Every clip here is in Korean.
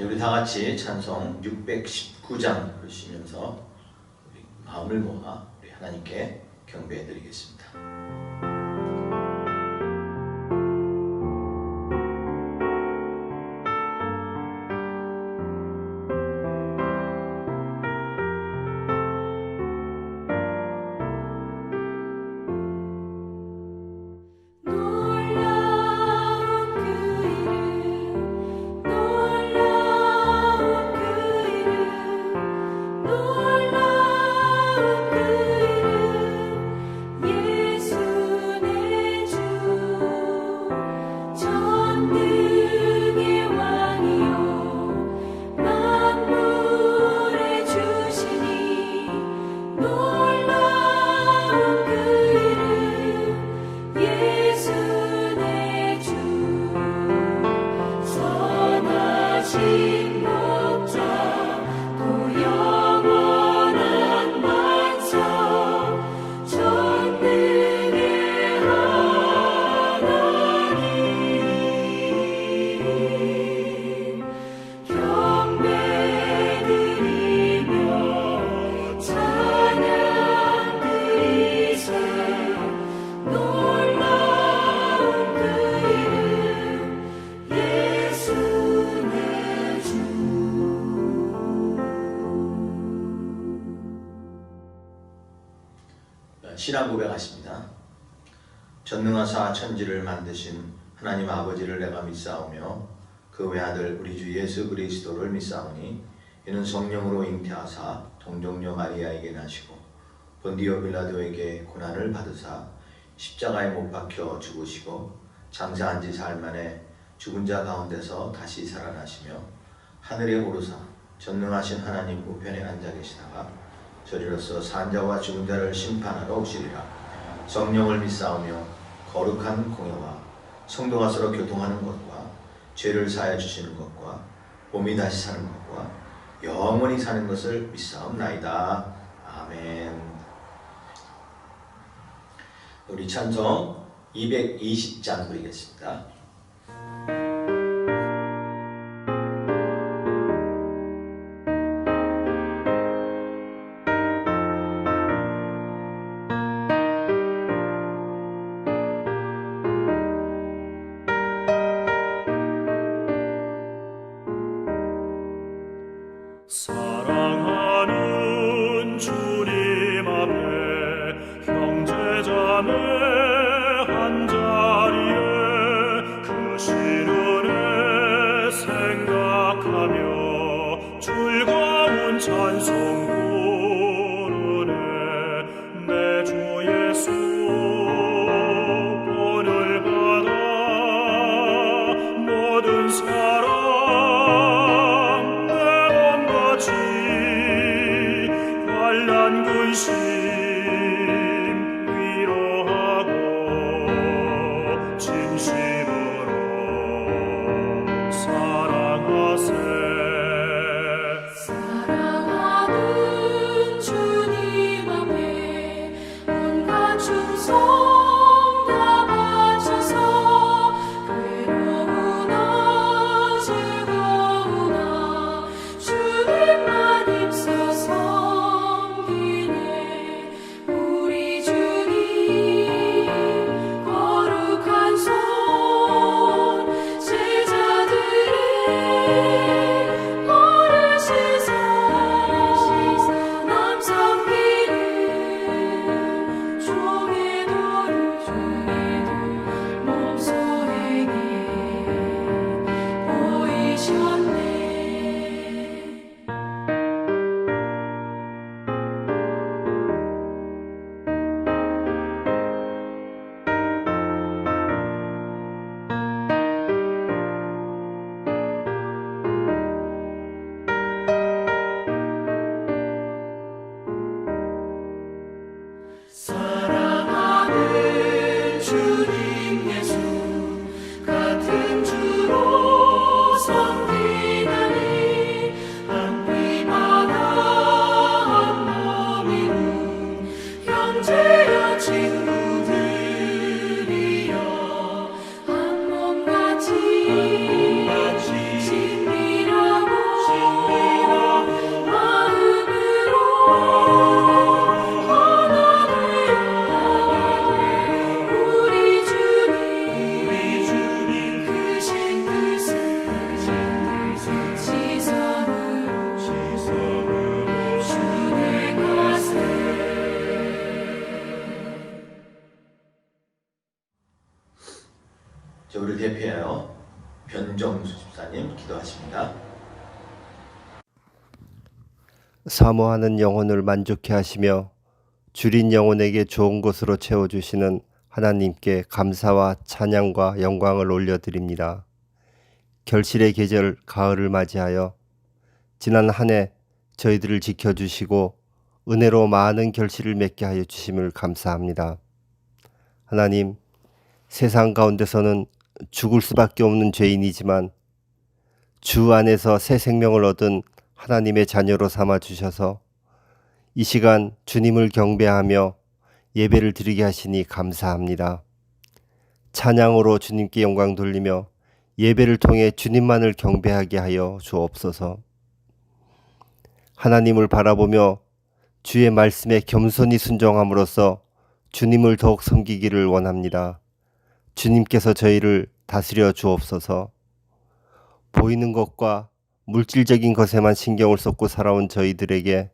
우리 다 같이 찬송 619장 부르시면서 우리 마음을 모아 우리 하나님께 경배해 드리겠습니다. 신앙 고백하십니다. 전능하사 천지를 만드신 하나님 아버지를 내가 믿사오며 그 외아들 우리 주 예수 그리스도를 믿사오니 이는 성령으로 잉태하사 동정녀 마리아에게 나시고 본디오 빌라도에게 고난을 받으사 십자가에 못 박혀 죽으시고 장사한 지 사흘 만에 죽은 자 가운데서 다시 살아나시며 하늘에 오르사 전능하신 하나님 우편에 앉아 계시다가 저리로서 산자와 죽은 자를 심판하러 오시리라. 성령을 믿사오며 거룩한 공예와 성도가 서로 교통하는 것과 죄를 사하여 주시는 것과 몸이 다시 사는 것과 영원히 사는 것을 믿사옵나이다. 아멘. 우리 찬송 220장 부르겠습니다. 사랑하는 주님 앞에 형제자매 한자리에 그 신은혜 생각하며 즐거운 찬송 부르네. 내 주 예수 본을 받아 모든 사랑 환난 근심 위로하고 진심으로 사랑하세. 사랑하는 변정수 집사님 기도하십니다. 사모하는 영혼을 만족해 하시며 줄인 영혼에게 좋은 것으로 채워주시는 하나님께 감사와 찬양과 영광을 올려드립니다. 결실의 계절 가을을 맞이하여 지난 한 해 저희들을 지켜주시고 은혜로 많은 결실을 맺게 하여 주심을 감사합니다. 하나님, 세상 가운데서는 죽을 수밖에 없는 죄인이지만 주 안에서 새 생명을 얻은 하나님의 자녀로 삼아 주셔서 이 시간 주님을 경배하며 예배를 드리게 하시니 감사합니다. 찬양으로 주님께 영광 돌리며 예배를 통해 주님만을 경배하게 하여 주옵소서. 하나님을 바라보며 주의 말씀에 겸손히 순종함으로써 주님을 더욱 섬기기를 원합니다. 주님께서 저희를 다스려 주옵소서. 보이는 것과 물질적인 것에만 신경을 쏟고 살아온 저희들에게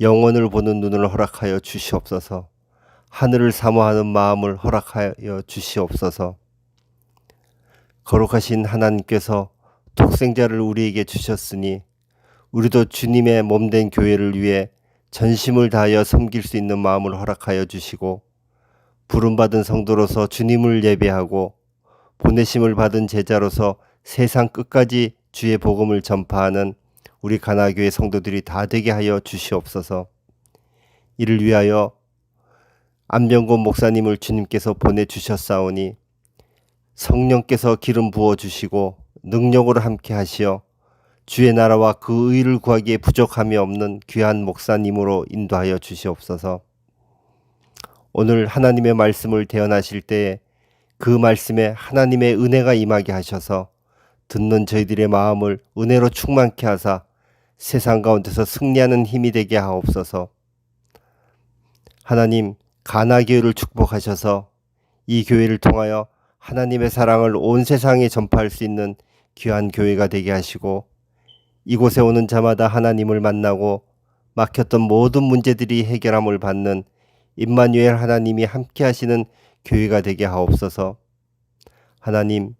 영혼을 보는 눈을 허락하여 주시옵소서. 하늘을 사모하는 마음을 허락하여 주시옵소서. 거룩하신 하나님께서 독생자를 우리에게 주셨으니 우리도 주님의 몸된 교회를 위해 전심을 다하여 섬길 수 있는 마음을 허락하여 주시고 부름받은 성도로서 주님을 예배하고 보내심을 받은 제자로서 세상 끝까지 주의 복음을 전파하는 우리 가나교회 성도들이 다 되게 하여 주시옵소서. 이를 위하여 안병곤 목사님을 주님께서 보내주셨사오니 성령께서 기름 부어주시고 능력으로 함께 하시어 주의 나라와 그 의를 구하기에 부족함이 없는 귀한 목사님으로 인도하여 주시옵소서. 오늘 하나님의 말씀을 대언하실 때에 그 말씀에 하나님의 은혜가 임하게 하셔서 듣는 저희들의 마음을 은혜로 충만케 하사 세상 가운데서 승리하는 힘이 되게 하옵소서. 하나님, 가나교회를 축복하셔서 이 교회를 통하여 하나님의 사랑을 온 세상에 전파할 수 있는 귀한 교회가 되게 하시고 이곳에 오는 자마다 하나님을 만나고 막혔던 모든 문제들이 해결함을 받는 임마누엘 하나님이 함께 하시는 교회가 되게 하옵소서. 하나님,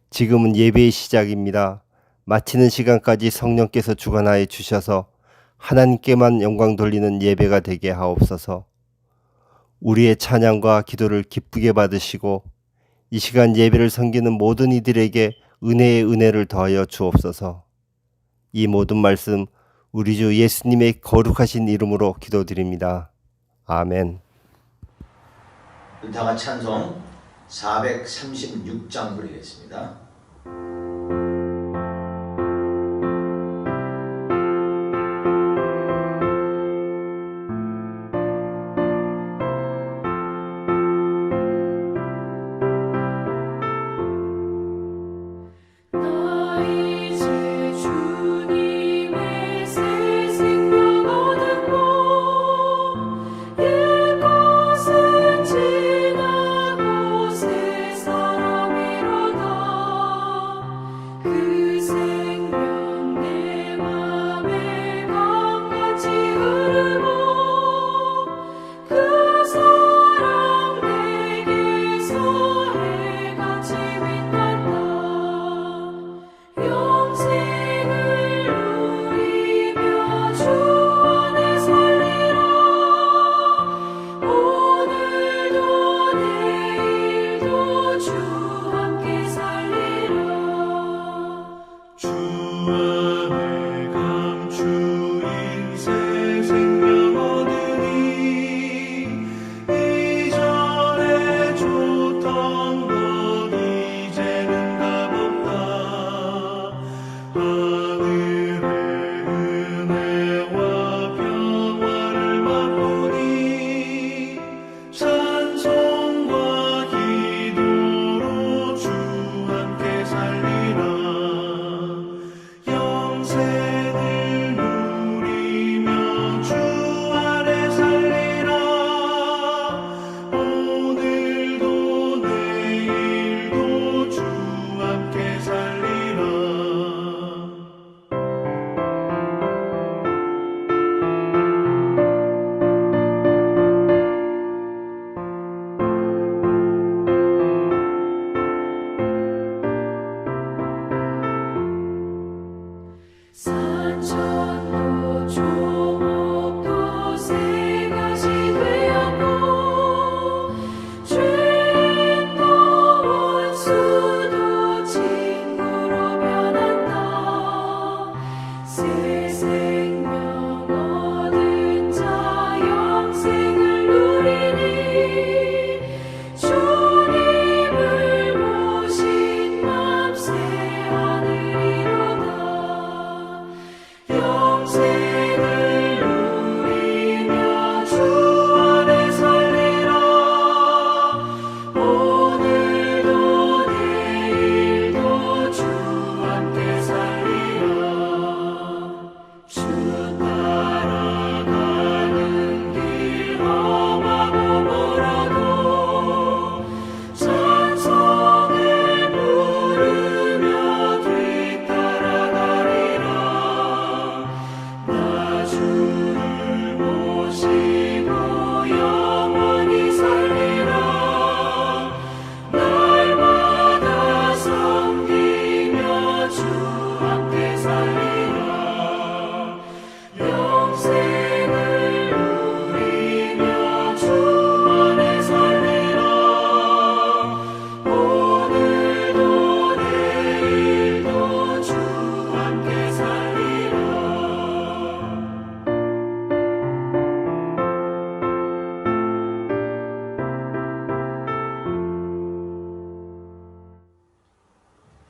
지금은 예배의 시작입니다. 마치는 시간까지 성령께서 주관하여 주셔서 하나님께만 영광 돌리는 예배가 되게 하옵소서. 우리의 찬양과 기도를 기쁘게 받으시고 이 시간 예배를 섬기는 모든 이들에게 은혜의 은혜를 더하여 주옵소서. 이 모든 말씀 우리 주 예수님의 거룩하신 이름으로 기도드립니다. 아멘. 은타가 찬송 436장 부르겠습니다.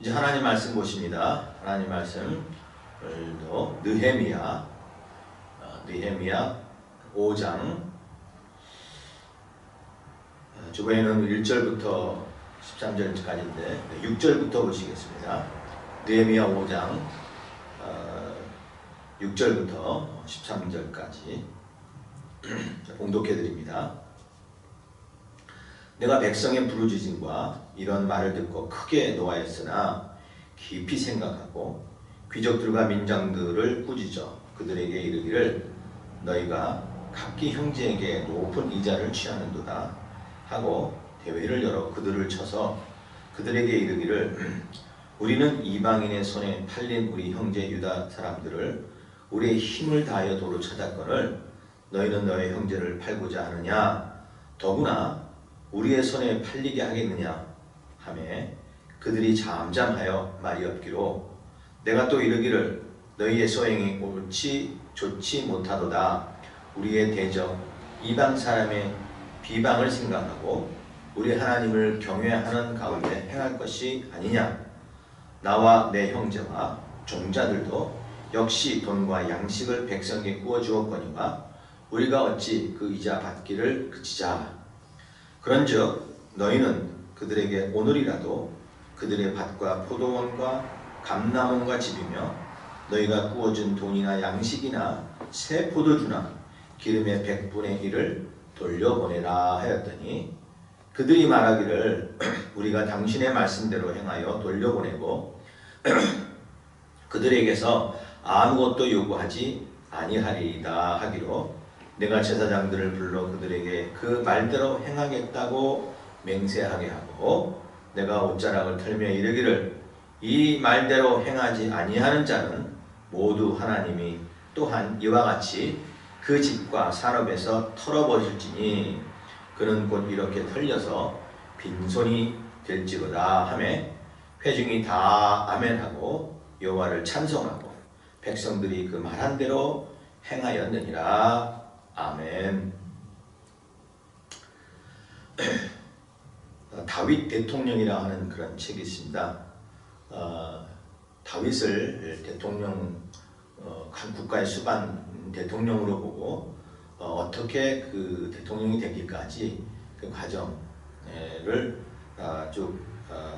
이제 하나님 말씀 보십니다. 하나님 말씀 오늘도 느헤미야 5장 주보에는 1절부터 13절까지인데 6절부터 보시겠습니다. 느헤미야 5장 6절부터 13절까지 봉독해 드립니다. 내가 백성의 부르짖음과 이런 말을 듣고 크게 노하였으나 깊이 생각하고 귀족들과 민장들을 꾸짖어 그들에게 이르기를 너희가 각기 형제에게 높은 이자를 취하는도다 하고 대회를 열어 그들을 쳐서 그들에게 이르기를 우리는 이방인의 손에 팔린 우리 형제 유다 사람들을 우리의 힘을 다하여 도로 찾았거늘 너희는 너희 형제를 팔고자 하느냐 더구나 우리의 손에 팔리게 하겠느냐 하매 그들이 잠잠하여 말이 없기로 내가 또 이르기를 너희의 소행이 옳지 좋지 못하도다 우리의 대적 이방 사람의 비방을 생각하고 우리 하나님을 경외하는 가운데 행할 것이 아니냐 나와 내 형제와 종자들도 역시 돈과 양식을 백성에게 구워 주었거니와 우리가 어찌 그 이자 받기를 그치자 그런즉 너희는 그들에게 오늘이라도 그들의 밭과 포도원과 감람원과 집이며 너희가 구워준 돈이나 양식이나 새 포도주나 기름의 100분의 1을 돌려보내라 하였더니 그들이 말하기를 우리가 당신의 말씀대로 행하여 돌려보내고 그들에게서 아무것도 요구하지 아니하리이다 하기로 내가 제사장들을 불러 그들에게 그 말대로 행하겠다고 맹세하게 하고 내가 옷자락을 털며 이르기를 이 말대로 행하지 아니하는 자는 모두 하나님이 또한 이와 같이 그 집과 산업에서 털어버릴지니 그는 곧 이렇게 털려서 빈손이 될지로다 하매 회중이 다 아멘하고 여호와를 찬송하고 백성들이 그 말한 대로 행하였느니라. 아멘. 다윗 대통령이라 하는 그런 책이 있습니다. 다윗을 대통령 한 국가의 수반 대통령으로 보고 어떻게 그 대통령이 되기까지 그 과정을 쭉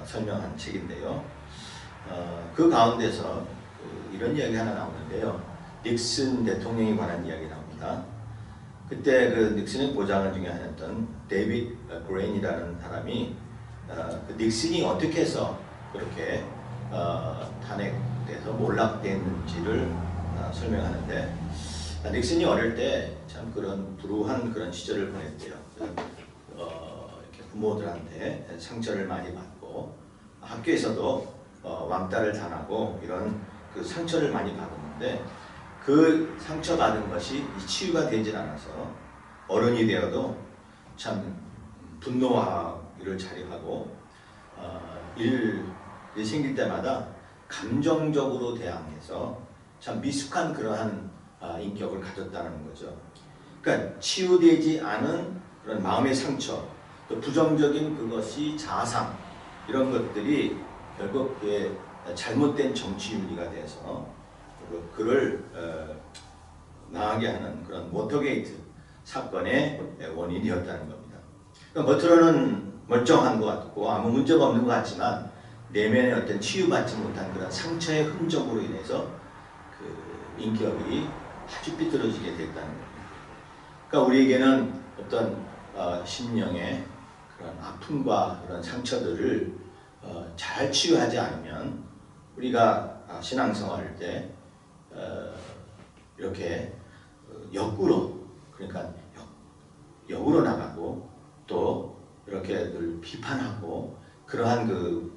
설명한 책인데요. 그 가운데서 이런 이야기 하나 나오는데요. 닉슨 대통령에 관한 이야기 나옵니다. 그때 그 닉슨의 보좌관 중에 하나였던 데이빗 그레인이라는 사람이 그 닉슨이 어떻게 해서 그렇게 탄핵돼서 몰락됐는지를 설명하는데 닉슨이 어릴 때 참 그런 불우한 그런 시절을 보냈대요. 이렇게 부모들한테 상처를 많이 받고 학교에서도 왕따를 당하고 이런 그 상처를 많이 받았는데 그 상처받은 것이 치유가 되질 않아서 어른이 되어도 참 분노하기를 자립하고 일이 생길 때마다 감정적으로 대항해서 참 미숙한 그러한 인격을 가졌다는 거죠. 그러니까 치유되지 않은 그런 마음의 상처, 또 부정적인 그것이 자상 이런 것들이 결국 잘못된 정치 윤리가 돼서 그를 망하게 하는 그런 워터게이트 사건의 원인이 되었다는 겁니다. 그러니까 겉으로는 멀쩡한 것 같고 아무 문제가 없는 것 같지만 내면의 어떤 치유받지 못한 그런 상처의 흔적으로 인해서 그 인격이 아주 삐뚤어지게 됐다는 겁니다. 그러니까 우리에게는 어떤 심령의 그런 아픔과 그런 상처들을 잘 치유하지 않으면 우리가 신앙생활할 때 이렇게 역으로 그러니까 역으로 나가고 또 이렇게 늘 비판하고 그러한 그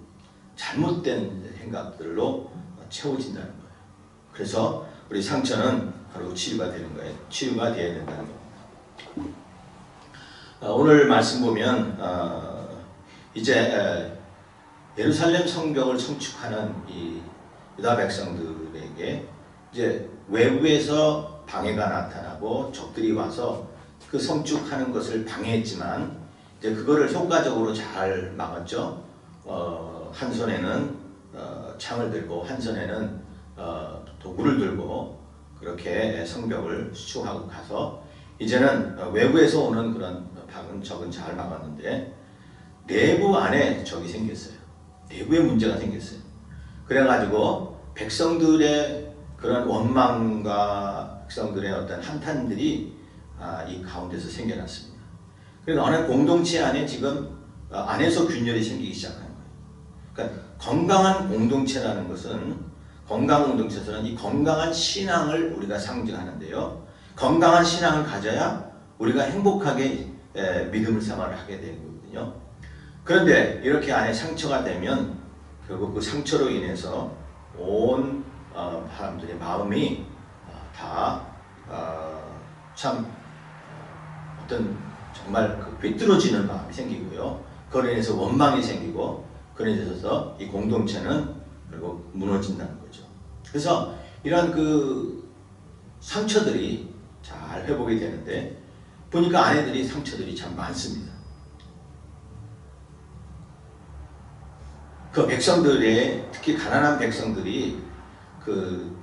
잘못된 생각들로 채워진다는 거예요. 그래서 우리 상처는 바로 치유가 되는 거예요. 치유가 되어야 된다는 겁니다. 오늘 말씀 보면 이제 예루살렘 성벽을 성축하는 이 유다 백성들에게 이제 외부에서 방해가 나타나고 적들이 와서 그 성축하는 것을 방해했지만 이제 그거를 효과적으로 잘 막았죠. 한 손에는 창을 들고 한 손에는 도구를 들고 그렇게 성벽을 수축하고 가서 이제는 외부에서 오는 그런 방은 적은 잘 막았는데 내부 안에 적이 생겼어요. 내부에 문제가 생겼어요. 그래가지고 백성들의 그런 원망과 백성들의 어떤 한탄들이 이 가운데서 생겨났습니다. 그래서 어느 공동체 안에 지금 안에서 균열이 생기기 시작한 거예요. 그러니까 건강한 공동체라는 것은 건강한 공동체에서는 이 건강한 신앙을 우리가 상징하는데요. 건강한 신앙을 가져야 우리가 행복하게 믿음을 생활을 하게 되거든요. 그런데 이렇게 안에 상처가 되면 결국 그 상처로 인해서 온 사람들의 마음이 다 참 어떤 정말 그 삐뚤어지는 마음이 생기고요. 그로 인해서 원망이 생기고 그로 인해서 이 공동체는 결국 무너진다는 거죠. 그래서 이런 그 상처들이 잘 회복이 되는데 보니까 아내들이 상처들이 참 많습니다. 그 백성들의 특히 가난한 백성들이 그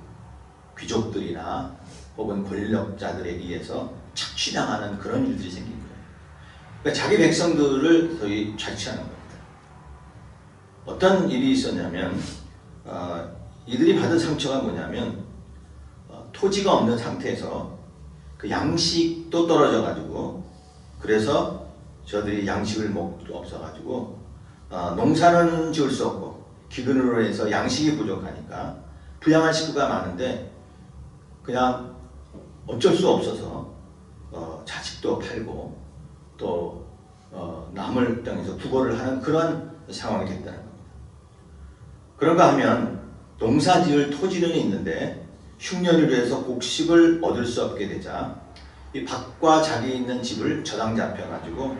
귀족들이나 혹은 권력자들에 의해서 착취당하는 그런 일들이 생긴 거예요. 그러니까 자기 백성들을 거의 착취하는 겁니다. 어떤 일이 있었냐면 이들이 받은 상처가 뭐냐면 토지가 없는 상태에서 그 양식도 떨어져 가지고 그래서 저들이 양식을 먹을 수 없어 가지고 농사는 지을 수 없고 기근으로 해서 양식이 부족하니까 부양할 식구가 많은데 그냥 어쩔 수 없어서 자식도 팔고 또 남을 땅에서 부거를 하는 그런 상황이 됐다는 겁니다. 그런가 하면 농사지을 토지는 있는데 흉년으로 해서 곡식을 얻을 수 없게 되자 이 밭과 자기 있는 집을 저당 잡혀가지고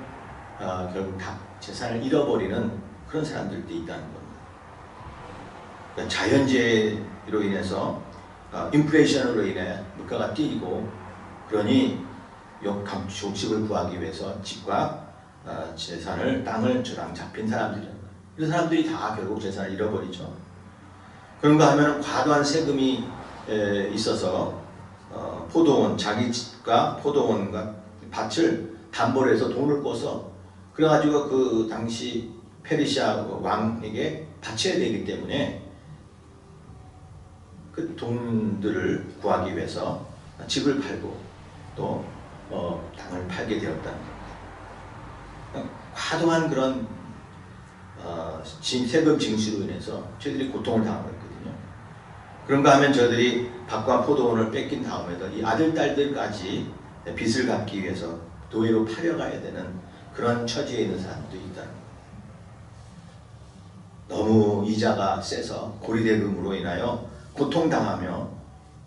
결국 다 재산을 잃어버리는 그런 사람들도 있다는 겁니다. 그러니까 자연재해로 인해서 인플레이션으로 인해 물가가 뛰고 그러니 곡식을 구하기 위해서 집과 재산을 땅을 저당 잡힌 사람들이라는 거예요. 이런 사람들이 다 결국 재산을 잃어버리죠. 그런가 하면 과도한 세금이 있어서 포도원 자기 집과 포도원과 밭을 담보로 해서 돈을 꿔서 그래가지고 그 당시 페르시아 왕에게 바쳐야 되기 때문에 그 돈들을 구하기 위해서 집을 팔고 또 땅을 팔게 되었다는 겁니다. 과도한 그런 세금 징수로 인해서 저희들이 고통을 당하고 있거든요. 그런가 하면 저희들이 밭과 포도원을 뺏긴 다음에도 이 아들, 딸들까지 빚을 갚기 위해서 노예로 팔려가야 되는 그런 처지에 있는 사람도 있다는 겁니다. 너무 이자가 세서 고리대금으로 인하여 고통당하며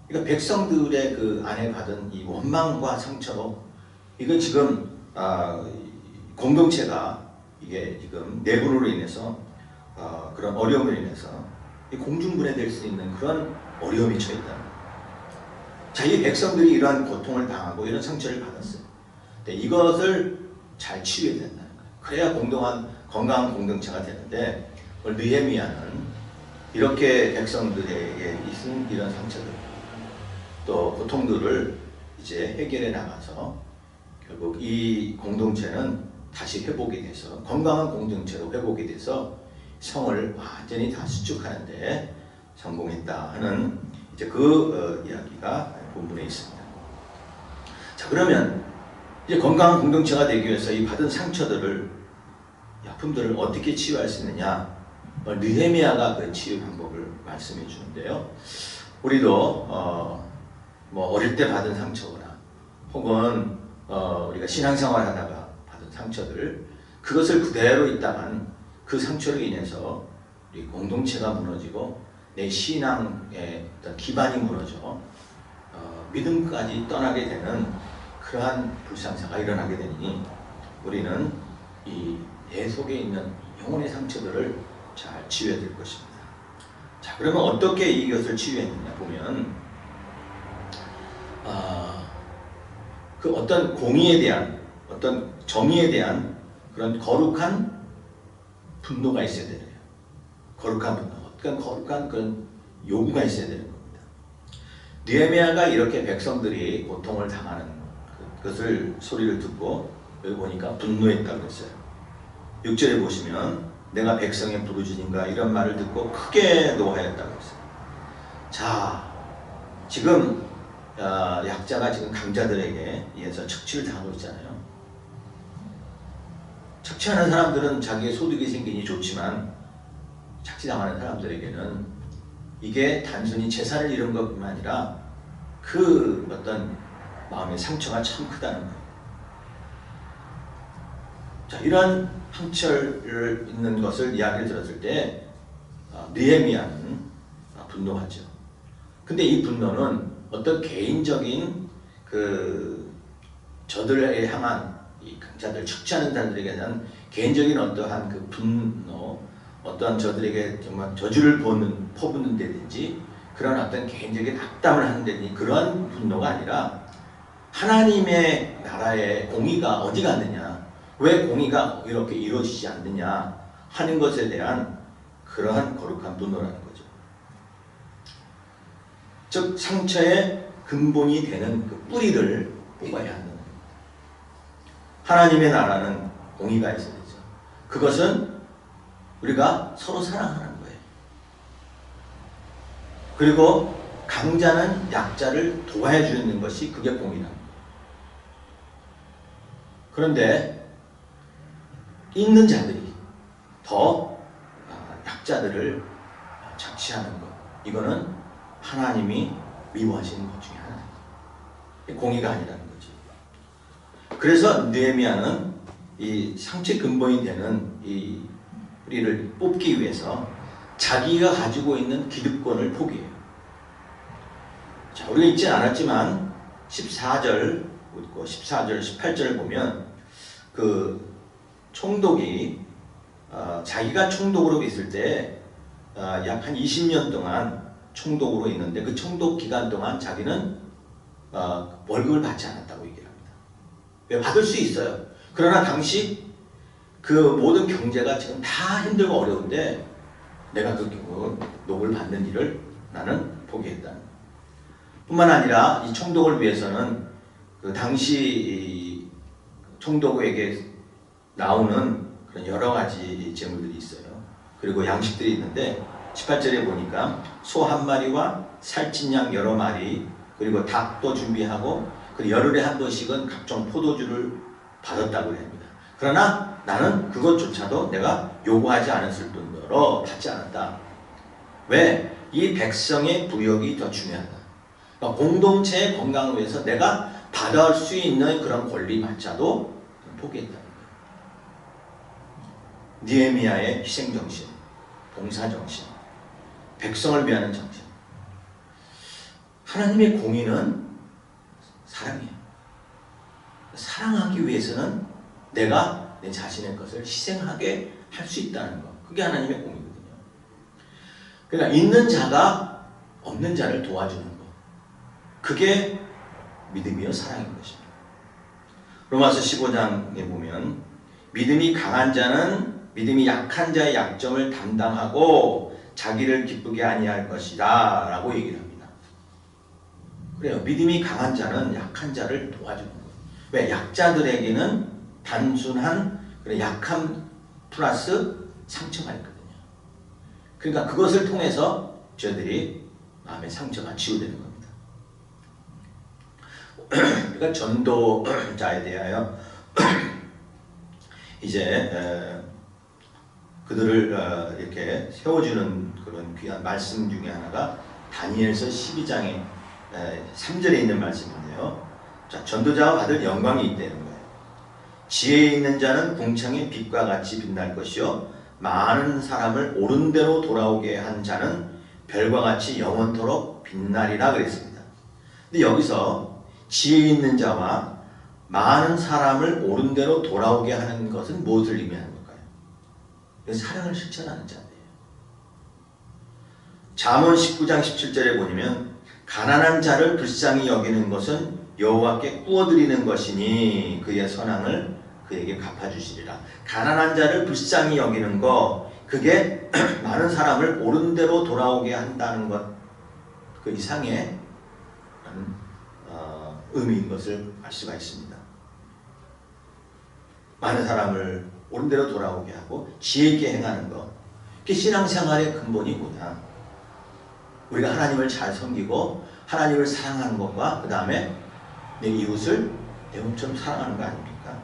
그러니까 백성들의 그 안에 받은 이 원망과 상처로 이건 지금 공동체가 이게 지금 내분으로 인해서 그런 어려움으로 인해서 공중분해될 수 있는 그런 어려움이 처했다는 거예요. 자기 백성들이 이러한 고통을 당하고 이런 상처를 받았어요. 근데 이것을 잘 치유해야 된다는 거예요. 그래야 건강한 공동체가 되는데 느헤미야는 이렇게 백성들에게 있은 이런 상처들 또 고통들을 이제 해결해 나가서 결국 이 공동체는 다시 회복이 돼서 건강한 공동체로 회복이 돼서 성을 완전히 다 수축하는데 성공했다 하는 이제 그 이야기가 본문에 있습니다. 자, 그러면 이제 건강한 공동체가 되기 위해서 이 받은 상처들을 아픔들을 어떻게 치유할 수 있느냐? 느헤미야가 그 치유 방법을 말씀해 주는데요. 우리도 뭐 어릴 때 받은 상처거나 혹은 우리가 신앙생활 하다가 받은 상처들 그것을 그대로 있다간 그 상처로 인해서 우리 공동체가 무너지고 내 신앙의 어떤 기반이 무너져 믿음까지 떠나게 되는 그러한 불상사가 일어나게 되니 우리는 이 내 속에 있는 영혼의 상처들을 잘 치유해야 될 것입니다. 자, 그러면 어떻게 이것을 치유했느냐 보면 그 어떤 공의에 대한 어떤 정의에 대한 그런 거룩한 분노가 있어야 되네요. 거룩한 분노. 약간 거룩한 그런 요구가 있어야 되는 겁니다. 느헤미야가 이렇게 백성들이 고통을 당하는 그것을 소리를 듣고 여기 보니까 분노했다고 했어요. 6절에 보시면 내가 백성의 부르짖음과 이런 말을 듣고 크게 노하였다고 했어요. 자, 지금 약자가 지금 강자들에게 의해서 착취를 당하고 있잖아요. 착취하는 사람들은 자기의 소득이 생기니 좋지만 착취당하는 사람들에게는 이게 단순히 재산을 잃은 것뿐만 아니라 그 어떤 마음의 상처가 참 크다는 거예요. 자, 이러한 상처를 있는 것을 이야기를 들었을 때 느헤미야는 분노하죠. 근데 이 분노는 어떤 개인적인 그 저들에 향한 이 강자들, 착취하는 자들에게 대한 개인적인 어떠한 그 분노, 어떠한 저들에게 정말 저주를 퍼붓는 데든지 그런 어떤 개인적인 악담을 하는 데든지 그런 분노가 아니라 하나님의 나라의 공의가 어디 갔느냐, 왜 공의가 이렇게 이루어지지 않느냐 하는 것에 대한 그러한 거룩한 분노라는 거죠. 즉 상처의 근본이 되는 그 뿌리를 뽑아야 한다는 겁니다. 하나님의 나라는 공의가 있어야 되죠. 그것은 우리가 서로 사랑하는 거예요. 그리고 강자는 약자를 도와해 주는 것이 그게 공의라는 거예요. 그런데 있는 자들이 더 약자들을 착취하는 것, 이거는 하나님이 미워하시는 것 중에 하나예요. 공의가 아니라는 거죠. 그래서 느헤미야는 이 상처의 근본이 되는 이 뿌리를 뽑기 위해서 자기가 가지고 있는 기득권을 포기해요. 자, 우리가 읽지 않았지만 14절, 18절을 보면 그 총독이 자기가 총독으로 있을 때 약 한 20년 동안 총독으로 있는데 그 총독 기간 동안 자기는 월급을 받지 않았다고 얘기를 합니다. 왜? 받을 수 있어요. 그러나 당시 그 모든 경제가 지금 다 힘들고 어려운데 내가 그 녹을 받는 일을 나는 포기했다는 거예요. 뿐만 아니라 이 총독을 위해서는 그 당시 총독에게 나오는 그런 여러 가지 재물들이 있어요. 그리고 양식들이 있는데 18절에 보니까 소 한 마리와 살찐 양 여러 마리, 그리고 닭도 준비하고 그 열흘에 한 번씩은 각종 포도주를 받았다고 합니다. 그러나 나는 그것조차도 내가 요구하지 않았을 뿐더러 받지 않았다. 왜? 이 백성의 부역이 더 중요하다. 그러니까 공동체의 건강을 위해서 내가 받을 수 있는 그런 권리마저도 포기했다는 거예요. 느헤미야의 희생정신, 봉사정신, 백성을 위하는 정신. 하나님의 공의는 사랑이에요. 사랑하기 위해서는 내가 내 자신의 것을 희생하게 할 수 있다는 것. 그게 하나님의 공의거든요. 그러니까 있는 자가 없는 자를 도와주는 것. 그게 믿음이요 사랑인 것입니다. 로마서 15장에 보면 믿음이 강한 자는 믿음이 약한 자의 약점을 담당하고 자기를 기쁘게 아니할 것이다 라고 얘기를 합니다. 그래요. 믿음이 강한 자는 약한 자를 도와주는 거예요. 왜? 약자들에게는 단순한 그런 약함 플러스 상처가 있거든요. 그러니까 그것을 통해서 저희들이 마음의 상처가 치유되는 겁니다. 그러니까 전도자에 대하여 이제 그들을 이렇게 세워주는 그런 귀한 말씀 중에 하나가 다니엘서 12장의 3절에 있는 말씀인데요. 자, 전도자가 받을 영광이 있다는 거예요. 지혜 있는 자는 궁창의 빛과 같이 빛날 것이요 많은 사람을 옳은 대로 돌아오게 한 자는 별과 같이 영원토록 빛나리라 그랬습니다. 근데 여기서 지혜 있는 자와 많은 사람을 옳은 대로 돌아오게 하는 것은 무엇을 의미하는 걸까요? 사랑을 실천하는 자인데요. 잠언 19장 17절에 보면 가난한 자를 불쌍히 여기는 것은 여호와께 구워드리는 것이니 그의 선함을 그에게 갚아주시리라. 가난한 자를 불쌍히 여기는 거, 그게 많은 사람을 옳은 대로 돌아오게 한다는 것, 그 이상의 의미인 것을 알 수가 있습니다. 많은 사람을 옳은 대로 돌아오게 하고 지혜 있게 행하는 것, 그게 신앙생활의 근본이 뭐냐? 우리가 하나님을 잘 섬기고 하나님을 사랑하는 것과 그 다음에 내 이웃을 내 몸처럼 사랑하는 거 아닙니까?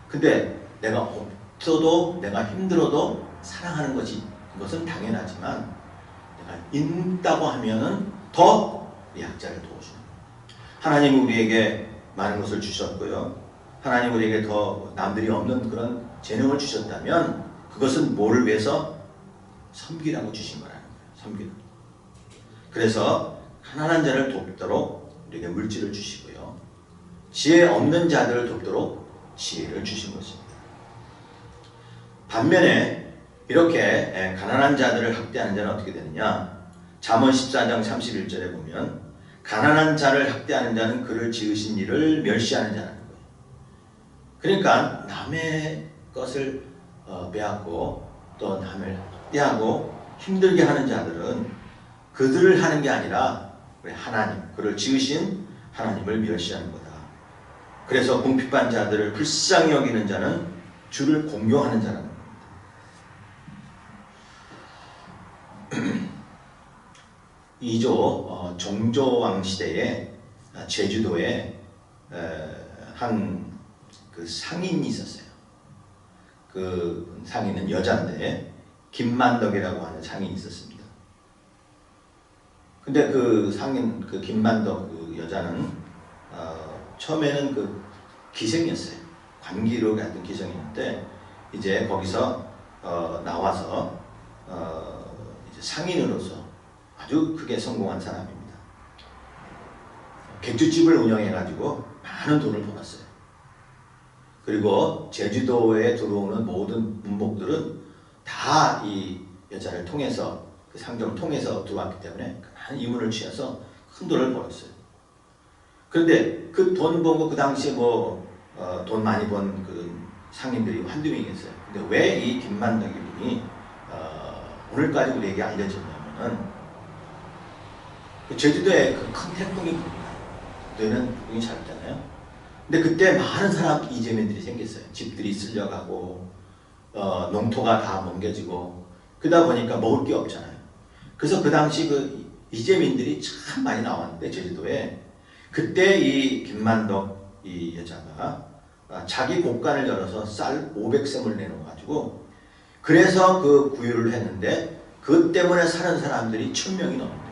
근데 내가 없어도 내가 힘들어도 사랑하는 것이, 그것은 당연하지만 내가 있다고 하면은 더 약자를 도와주는 거예요. 하나님은 우리에게 많은 것을 주셨고요. 하나님 우리에게 더 남들이 없는 그런 재능을 주셨다면 그것은 뭐를 위해서? 섬기라고 주신 거라는 거예요. 섬기는. 그래서 가난한 자를 돕도록 우리에게 물질을 주시고요. 지혜 없는 자들을 돕도록 지혜를 주신 것입니다. 반면에 이렇게 가난한 자들을 학대하는 자는 어떻게 되느냐? 잠언 14장 31절에 보면 가난한 자를 학대하는 자는 그를 지으신 이를 멸시하는 자라는 거예요. 그러니까 남의 것을 빼앗고 또 남을 학대하고 힘들게 하는 자들은 그들을 하는 게 아니라 우리 하나님, 그를 지으신 하나님을 멸시하는 거다. 그래서 궁핍한 자들을 불쌍히 여기는 자는 주를 공경하는 자라는 겁니다. 이조 종조왕 시대에 제주도에 한 그 상인이 있었어요. 그 상인은 여자인데 김만덕이라고 하는 상인이 있었습니다. 근데 그 상인, 그 김만덕 그 여자는 처음에는 그 기생이었어요. 관기로 같은 기생이었는데 이제 거기서 나와서 이제 상인으로서 아주 크게 성공한 사람입니다. 객주집을 운영해가지고 많은 돈을 벌었어요. 그리고 제주도에 들어오는 모든 문목들은 다 이 여자를 통해서, 그 상점을 통해서 들어왔기 때문에 많은 이문을 취해서 큰 돈을 벌었어요. 그런데 그 돈 번 거, 그 당시에 돈 많이 번 그 상인들이 한두 명이었어요. 근데 왜 이 김만덕이 분이 오늘까지 우리에게 알려졌냐면은 그 제주도에 그 큰 태풍이 붑니다. 그때는 태풍이 잦잖아요. 근데 그때 많은 사람 이재민들이 생겼어요. 집들이 쓸려가고 농토가 다 멍겨지고 그러다 보니까 먹을 게 없잖아요. 그래서 그 당시 그 이재민들이 참 많이 나왔는데 제주도에 그때 이 김만덕 이 여자가 자기 곳간을 열어서 쌀 500셈을 내놓아가지고 그래서 그 구유를 했는데 그 때문에 사는 사람들이 1000명이 넘는데요.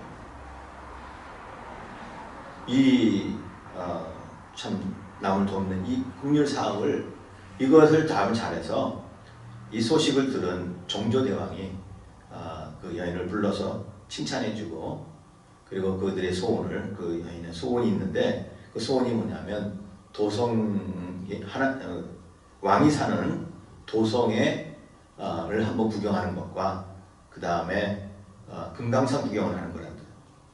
참 남을 돕는 이 국률 사업을, 이것을 잘해서 이 소식을 들은 종조대왕이 그 여인을 불러서 칭찬해주고, 그리고 그들의 소원을, 그 여인의 소원이 있는데 그 소원이 뭐냐면 왕이 사는 도성을 한번 구경하는 것과 그 다음에 금강산 구경을 하는 거라고요.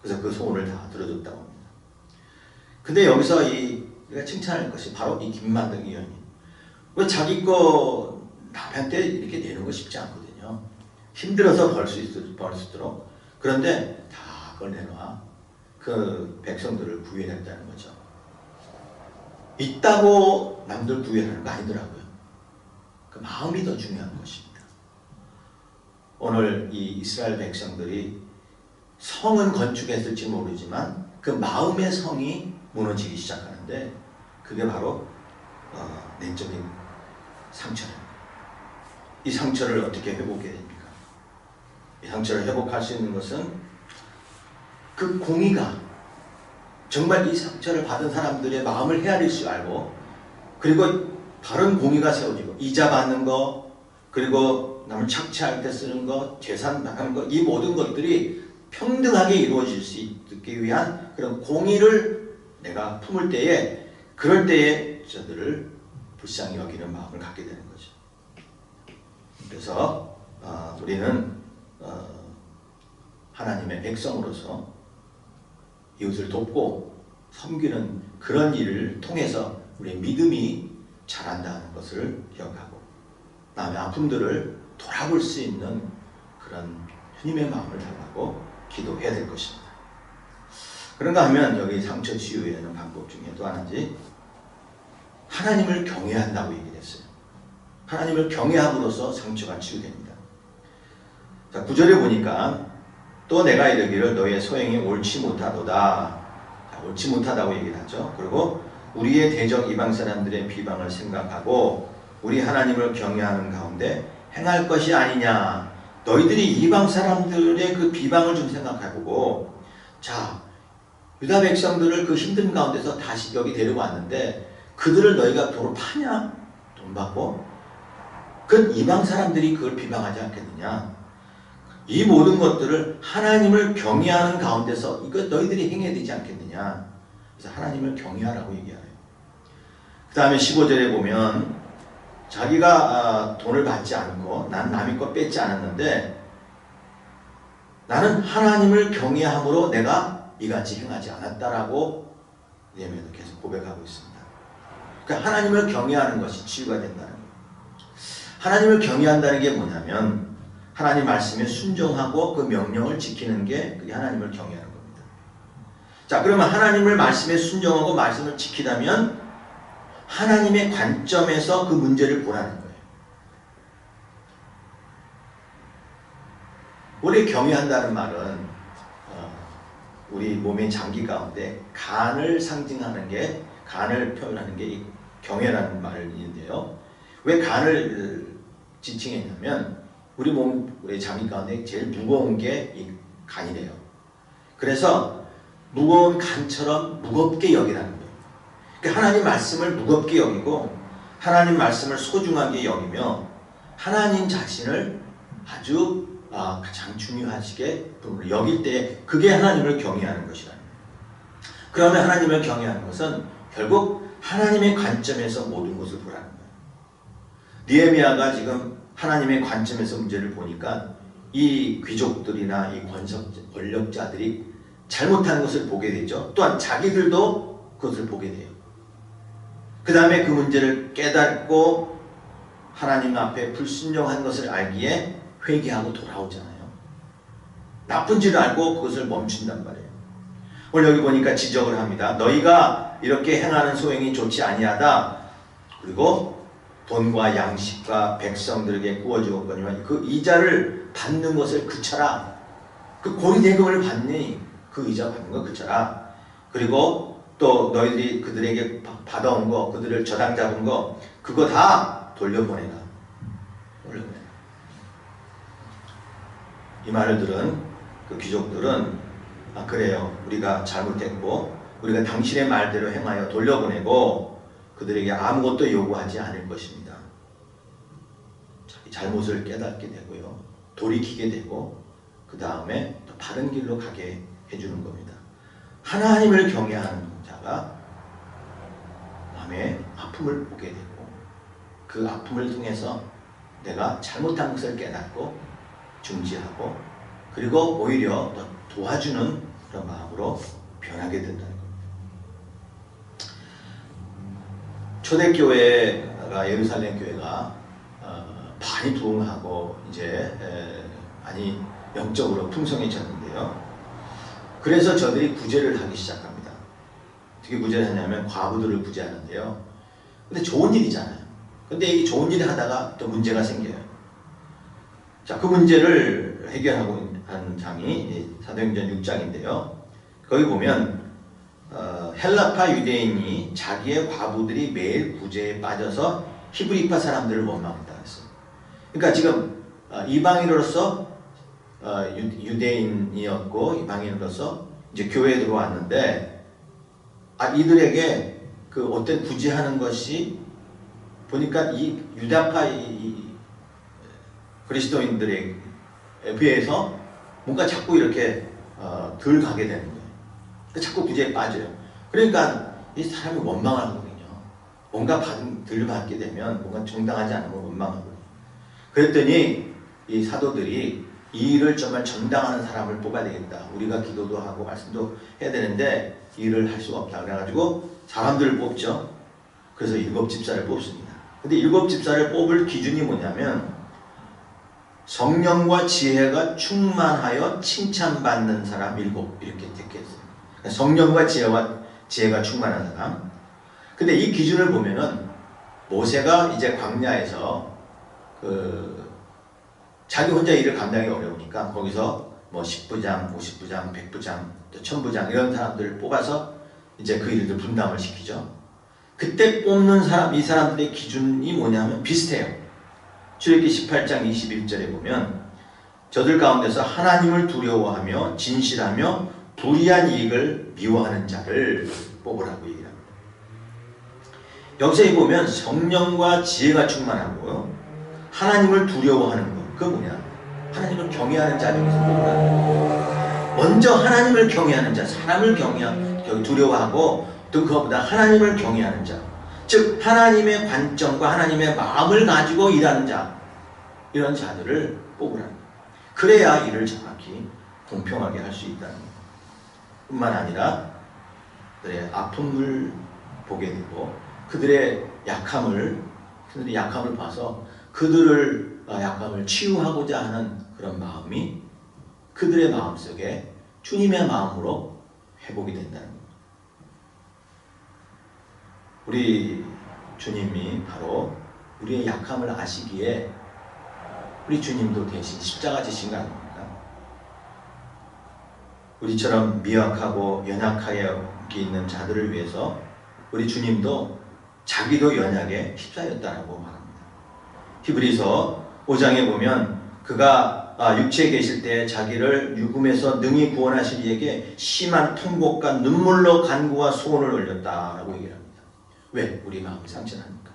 그래서 그 소원을 다 들어줬다고 합니다. 근데 여기서 우리가 칭찬할 것이 바로 이 김만덕 의원이 왜 자기 거 남한테 이렇게 내는 거 쉽지 않거든요. 힘들어서 벌 수 있도록. 그런데 다 그걸 내놔. 그 백성들을 구해냈다는 거죠. 있다고 남들 구해하는 거 아니더라고요. 그 마음이 더 중요한 것입니다. 오늘 이 이스라엘 백성들이 성은 건축했을지 모르지만 그 마음의 성이 무너지기 시작하는데 그게 바로 내적인 상처입니다. 이 상처를 어떻게 회복해야 됩니까? 이 상처를 회복할 수 있는 것은 그 공의가 정말 이 상처를 받은 사람들의 마음을 헤아릴 줄 알고, 그리고 바른 공의가 세워지고 이자 받는 거, 그리고 남을 착취할 때 쓰는 거, 재산 나가는 거, 이 모든 것들이 평등하게 이루어질 수 있기 위한 그런 공의를 내가 품을 때에, 그럴 때에 저들을 불쌍히 여기는 마음을 갖게 되는 거죠. 그래서 우리는 하나님의 백성으로서 이웃을 돕고 섬기는 그런 일을 통해서 우리의 믿음이 자란다는 것을 기억하고, 남의 아픔들을 돌아볼 수 있는 그런 주님의 마음을 달라고 기도해야 될 것입니다. 그런가 하면 여기 상처 치유에는 방법 중에 또 하나지, 하나님을 경외한다고 얘기를 했어요. 하나님을 경외함으로써 상처가 치유됩니다. 자, 9절에 보니까 또 내가 이르기를 너의 소행이 옳지 못하도다. 자, 옳지 못하다고 얘기를 하죠. 그리고 우리의 대적 이방 사람들의 비방을 생각하고 우리 하나님을 경외하는 가운데 행할 것이 아니냐. 너희들이 이방 사람들의 그 비방을 좀 생각해보고, 자, 유다 백성들을 그 힘든 가운데서 다시 여기 데리고 왔는데 그들을 너희가 도로 파냐? 돈 받고? 그 이방 사람들이 그걸 비방하지 않겠느냐? 이 모든 것들을 하나님을 경외하는 가운데서 이거 너희들이 행해야 되지 않겠느냐? 그래서 하나님을 경외하라고 얘기하네요. 그 다음에 15절에 보면 자기가 돈을 받지 않고 난 남의 것 뺏지 않았는데 나는 하나님을 경외함으로 내가 이같이 행하지 않았다라고 예레미야도 계속 고백하고 있습니다. 그러니까 하나님을 경외하는 것이 치유가 된다는 거예요. 하나님을 경외한다는 게 뭐냐면 하나님 말씀에 순종하고 그 명령을 지키는 게 그게 하나님을 경외하는 겁니다. 자, 그러면 하나님을 말씀에 순종하고 말씀을 지키다면 하나님의 관점에서 그 문제를 보라는 거예요. 우리 경외한다는 말은 우리 몸의 장기 가운데 간을 상징하는 게, 간을 표현하는 게 이 경외라는 말인데요. 왜 간을 지칭했냐면 우리 우리 장기 가운데 제일 무거운 게 이 간이래요. 그래서 무거운 간처럼 무겁게 여기라는 거예요. 그러니까 하나님 말씀을 무겁게 여기고 하나님 말씀을 소중하게 여기며 하나님 자신을 아주 가장 중요하시게 여길 때 그게 하나님을 경외하는 것이라는 거예요. 그러면 하나님을 경외하는 것은 결국 하나님의 관점에서 모든 것을 보라는 거예요. 느헤미야가 지금 하나님의 관점에서 문제를 보니까 이 귀족들이나 이 권력자들이 잘못한 것을 보게 되죠. 또한 자기들도 그것을 보게 돼요. 그 다음에 그 문제를 깨닫고 하나님 앞에 불순종한 것을 알기에 회개하고 돌아오잖아요. 나쁜 줄을 알고 그것을 멈춘단 말이에요. 오늘 여기 보니까 지적을 합니다. 너희가 이렇게 행하는 소행이 좋지 아니하다. 그리고 돈과 양식과 백성들에게 구워주었거니와 그 이자를 받는 것을 그쳐라. 그 고리대금을 받니 그 이자 받는 거 그쳐라. 그리고 또 너희들이 그들에게 받아온 거, 그들을 저당 잡은 거 그거 다 돌려보내라. 이 말을 들은 그 귀족들은 그래요. 우리가 잘못했고 우리가 당신의 말대로 행하여 돌려보내고 그들에게 아무것도 요구하지 않을 것입니다. 자기 잘못을 깨닫게 되고요. 돌이키게 되고 그 다음에 또 바른 길로 가게 해주는 겁니다. 하나님을 경외하는 자가 남의 아픔을 보게 되고 그 아픔을 통해서 내가 잘못한 것을 깨닫고 중지하고 그리고 오히려 더 도와주는 그런 마음으로 변하게 된다는 겁니다. 초대교회가 예루살렘 교회가 많이 부흥하고 이제 많이 영적으로 풍성해졌는데요. 그래서 저들이 구제를 하기 시작합니다. 어떻게 구제를 하냐면 과부들을 구제하는데요. 근데 좋은 일이잖아요. 근데 이 좋은 일을 하다가 또 문제가 생겨요. 자, 그 문제를 해결하고 한 장이 사도행전 6장인데요. 거기 보면 헬라파 유대인이 자기의 과부들이 매일 구제에 빠져서 히브리파 사람들을 원망했다 했어요. 그러니까 지금 이방인으로서 유대인이었고 이방인으로서 이제 교회에 들어왔는데 이들에게 그 어떤 구제하는 것이 보니까 이 유다파 그리스도인들에 비해서 뭔가 자꾸 이렇게 덜 가게 되는 거예요. 자꾸 구제에 빠져요. 그러니까 이 사람이 원망하거든요. 뭔가 덜 받게 되면 뭔가 정당하지 않으면 원망하거든요. 그랬더니 이 사도들이 이 일을 정말 전당하는 사람을 뽑아야 되겠다. 우리가 기도도 하고 말씀도 해야 되는데 이 일을 할 수가 없다. 그래가지고 사람들을 뽑죠. 그래서 7 집사를 뽑습니다. 근데 7 집사를 뽑을 기준이 뭐냐면 성령과 지혜가 충만하여 칭찬받는 사람 7 이렇게 택했어요. 성령과 지혜가 충만한 사람. 근데 이 기준을 보면은 모세가 이제 광야에서 자기 혼자 일을 감당하기 어려우니까 거기서 뭐 10부장, 50부장, 100부장, 또 1000부장 이런 사람들을 뽑아서 이제 그 일을 분담을 시키죠. 그때 뽑는 사람, 이 사람들의 기준이 뭐냐면 비슷해요. 출애굽기 18장 21절에 보면 저들 가운데서 하나님을 두려워하며 진실하며 불의한 이익을 미워하는 자를 뽑으라고 얘기합니다. 여기서 보면 성령과 지혜가 충만하고요. 하나님을 두려워하는 것. 그건 뭐냐? 하나님을 경외하는 자 중에서 뽑으라는 거예요. 먼저 하나님을 경외하는 자, 사람을 두려워하고 또 그것보다 하나님을 경외하는 자. 즉 하나님의 관점과 하나님의 마음을 가지고 일하는 자. 이런 자들을 뽑으라는 거예요. 그래야 일을 정확히 공평하게 할 수 있다는 거예요. 뿐만 아니라 그들의 아픔을 보게 되고 그들의 약함을 봐서 그들을 약함을 치유하고자 하는 그런 마음이 그들의 마음속에 주님의 마음으로 회복이 된다는 겁니다. 우리 주님이 바로 우리의 약함을 아시기에 우리 주님도 대신 십자가 지신 거 아닙니까? 우리처럼 미약하고 연약하게 있는 자들을 위해서 우리 주님도 자기도 연약에 휩싸였다고 말합니다. 히브리서 5장에 보면 그가 육체에 계실 때 자기를 죽음에서 능히 구원하실 이에게 심한 통곡과 눈물로 간구와 소원을 올렸다라고 얘기를 합니다. 왜? 우리 마음이 상처나니까.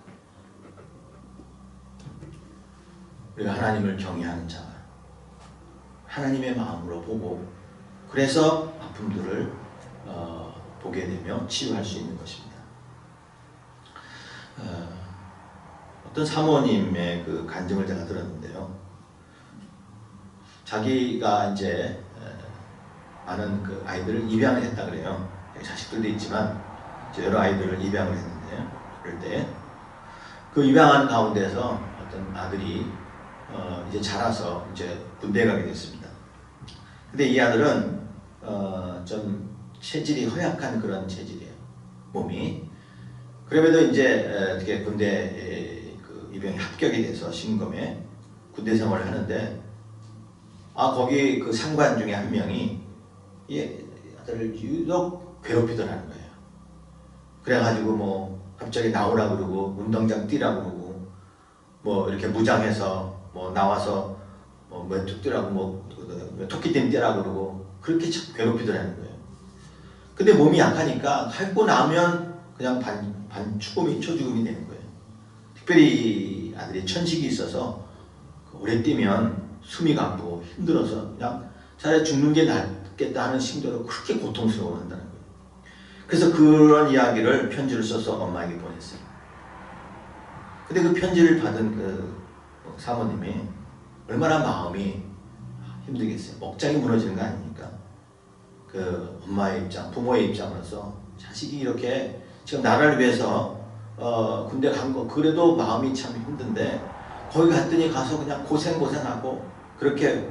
우리가 하나님을 경외하는 자, 하나님의 마음으로 보고 그래서 아픔들을 보게 되며 치유할 수 있는 것입니다. 어떤 사모님의 그 간증을 제가 들었는데요. 자기가 이제 많은 그 아이들을 입양을 했다 그래요. 자식들도 있지만 여러 아이들을 입양을 했는데 그럴 때 그 입양한 가운데서 어떤 아들이 이제 자라서 이제 군대에 가게 됐습니다. 근데 이 아들은 좀 체질이 허약한 그런 체질이에요. 몸이. 그럼에도 이제 어떻게 군대 그 입양에 합격이 돼서 신검에 군대 생활을 하는데 거기 그 상관 중에 한 명이 이 아들을 유독 괴롭히더라는 거예요. 그래가지고 뭐 갑자기 나오라 그러고 운동장 뛰라고 그러고 뭐 이렇게 무장해서 뭐 나와서 뭐 메뚜 뛰라고 뭐 토끼띠 뛰라고 그러고 그렇게 참 괴롭히더라는 거예요. 근데 몸이 약하니까 하고 나면 그냥 초죽음이 되는 거예요. 특별히 아들이 천식이 있어서 오래 뛰면 숨이 가쁘고 힘들어서 그냥 차라리 죽는 게 낫겠다 하는 심정으로 그렇게 고통스러워한다는 거예요. 그래서 그런 이야기를 편지를 써서 엄마에게 보냈어요. 근데 그 편지를 받은 그 사모님이 얼마나 마음이 힘들겠어요. 억장이 무너지는 거 아닙니까? 그 엄마의 입장, 부모의 입장으로서 자식이 이렇게 지금 나라를 위해서 군대 간 거 그래도 마음이 참 힘든데 거기 갔더니 가서 그냥 고생하고 그렇게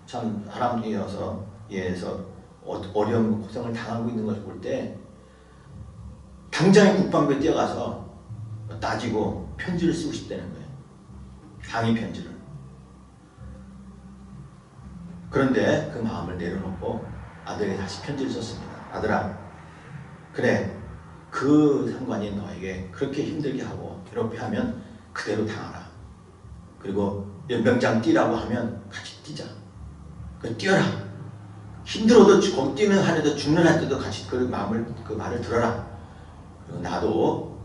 참 사람이어서 예에서 어려운 고생을 당하고 있는 것을 볼 때 당장에 국방부에 뛰어가서 따지고 편지를 쓰고 싶다는 거예요. 항의 편지를. 그런데 그 마음을 내려놓고 아들에게 다시 편지를 썼습니다. 아들아, 그래, 그 상관이 너에게 그렇게 힘들게 하고 괴롭게 하면 그대로 당하라. 그리고 연병장 뛰라고 하면 같이 뛰자. 뛰어라. 힘들어도 거기 뛰는 한에도 죽는 한때도 같이 그 말을 들어라. 그리고 나도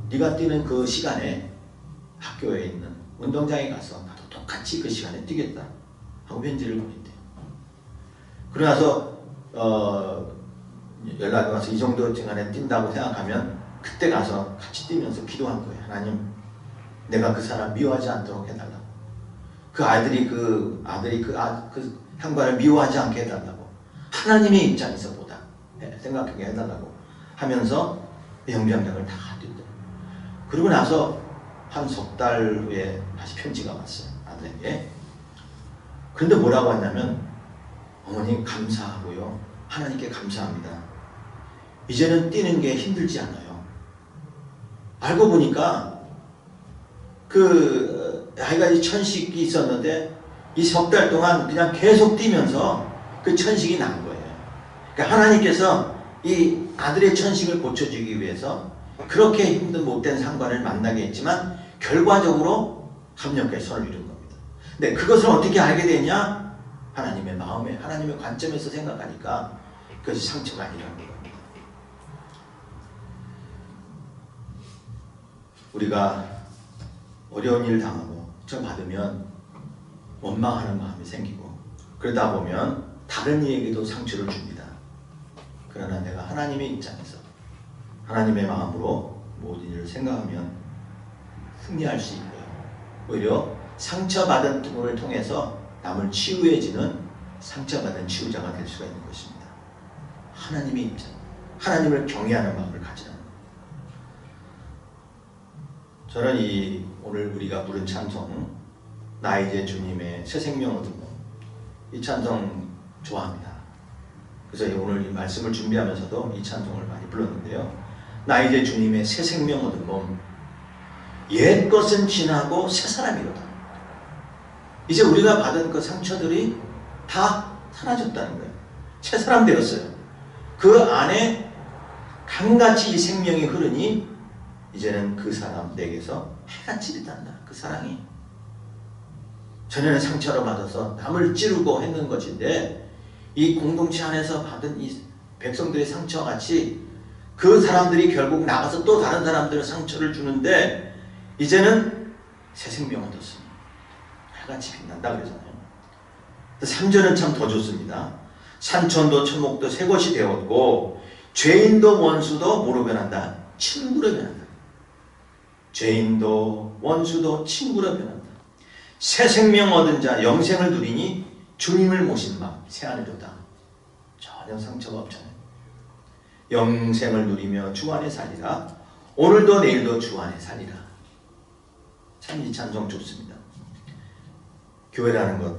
네가 뛰는 그 시간에 학교에 있는 운동장에 가서 나도 똑같이 그 시간에 뛰겠다 하고 편지를 보냈대요. 그러고 나서 연락이 와서 이 정도 시간에 뛴다고 생각하면 그때 가서 같이 뛰면서 기도한 거예요. 하나님, 내가 그 사람 미워하지 않도록 해달라고. 그 아들이 그 향관을 미워하지 않게 해달라고. 하나님의 입장에서 보다 생각하게 해달라고 하면서 영장장을 다 뛰더라고요. 그러고 나서 한 석 달 후에 다시 편지가 왔어요. 아들에게. 그런데 뭐라고 했냐면, 어머니 감사하고요. 하나님께 감사합니다. 이제는 뛰는 게 힘들지 않아요. 알고 보니까 그 아이가 이 천식이 있었는데 이 석 달 동안 그냥 계속 뛰면서 그 천식이 난 거예요. 그러니까 하나님께서 이 아들의 천식을 고쳐주기 위해서 그렇게 힘든 못된 상관을 만나게 했지만 결과적으로 합력의 선을 이룬 겁니다. 근데 그것을 어떻게 알게 되냐? 하나님의 마음에, 하나님의 관점에서 생각하니까 그것이 상처가 아니라는 겁니다. 우리가 어려운 일 당하고 상처받으면 원망하는 마음이 생기고 그러다 보면 다른 이에게도 상처를 줍니다. 그러나 내가 하나님의 입장에서 하나님의 마음으로 모든 일을 생각하면 승리할 수 있고요. 오히려 상처받은 분을 통해서 남을 치유해지는 상처받은 치유자가 될 수가 있는 것입니다. 하나님의 입장, 하나님을 경외하는 마음을 가지라는 겁니다. 저는 오늘 우리가 부른 찬송, 나 이제 주님의 새 생명 얻은 것, 이 찬송 좋아합니다. 그래서 오늘 이 말씀을 준비하면서도 이 찬송을 많이 불렀는데요. 나 이제 주님의 새 생명 얻은 몸, 옛 것은 지나고 새 사람이로다. 이제 우리가 받은 그 상처들이 다 사라졌다는 거예요. 새 사람 되었어요. 그 안에 강같이 이 생명이 흐르니 이제는 그 사람 내게서 해가 찌릿한다. 그 사랑이. 전에는 상처를 받아서 남을 찌르고 했는 것인데 이 공동체 안에서 받은 이 백성들의 상처같이 그 사람들이 결국 나가서 또 다른 사람들의 상처를 주는데 이제는 새 생명 얻었습니다. 해같이 빛난다 그러잖아요. 3절은 참 더 좋습니다. 산천도 천목도 새 것이 되었고 죄인도 원수도 뭐로 변한다? 친구로 변한다. 죄인도 원수도 친구로 변한다. 새 생명 얻은 자 영생을 누리니 주님을 모신 마음 새 안으로다. 전혀 상처가 없잖아요. 영생을 누리며 주 안에 살리라. 오늘도 내일도 주 안에 살리라. 참 이 찬송 좋습니다. 교회라는 것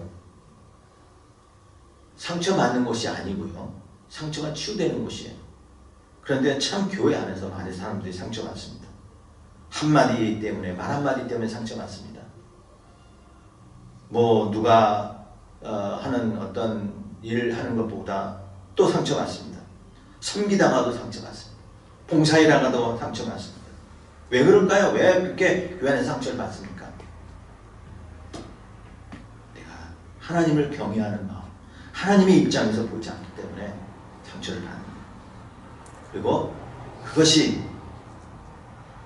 상처받는 곳이 아니고요. 상처가 치유되는 곳이에요. 그런데 참 교회 안에서 많은 사람들이 상처받습니다. 한마디 때문에, 말 한마디 때문에 상처받습니다. 뭐 누가 하는 어떤 일을 하는 것보다 또 상처받습니다. 섬기다가도 상처받습니다. 봉사일하다가도 상처받습니다. 왜 그럴까요? 왜 그렇게 교회 안에 상처를 받습니까? 내가 하나님을 경외하는 마음, 하나님의 입장에서 보지 않기 때문에 상처를 받는 거예요. 그리고 그것이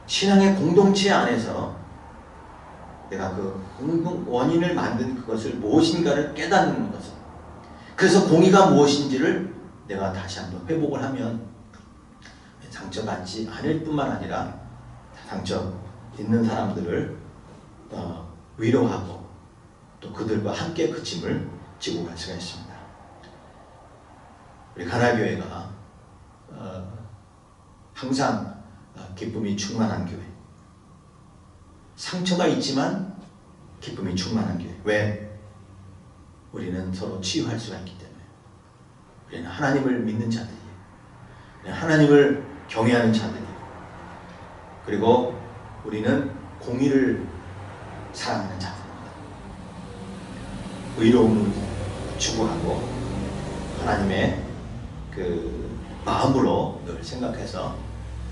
신앙의 공동체 안에서 내가 그 원인을 만든 그것을 무엇인가를 깨닫는 것을, 그래서 공의가 무엇인지를 내가 다시 한번 회복을 하면 상처받지 않을 뿐만 아니라 상처 있는 사람들을 위로하고 또 그들과 함께 그 짐을 지고 갈 수가 있습니다. 우리 가나교회가 항상 기쁨이 충만한 교회, 상처가 있지만 기쁨이 충만한 교회. 왜? 우리는 서로 치유할 수가 있기 때문에. 우리는 하나님을 믿는 자들이에요. 우리는 하나님을 경외하는 자들이에요. 그리고 우리는 공의를 사랑하는 자들입니다. 의로움을 추구하고 하나님의 그 마음으로 늘 생각해서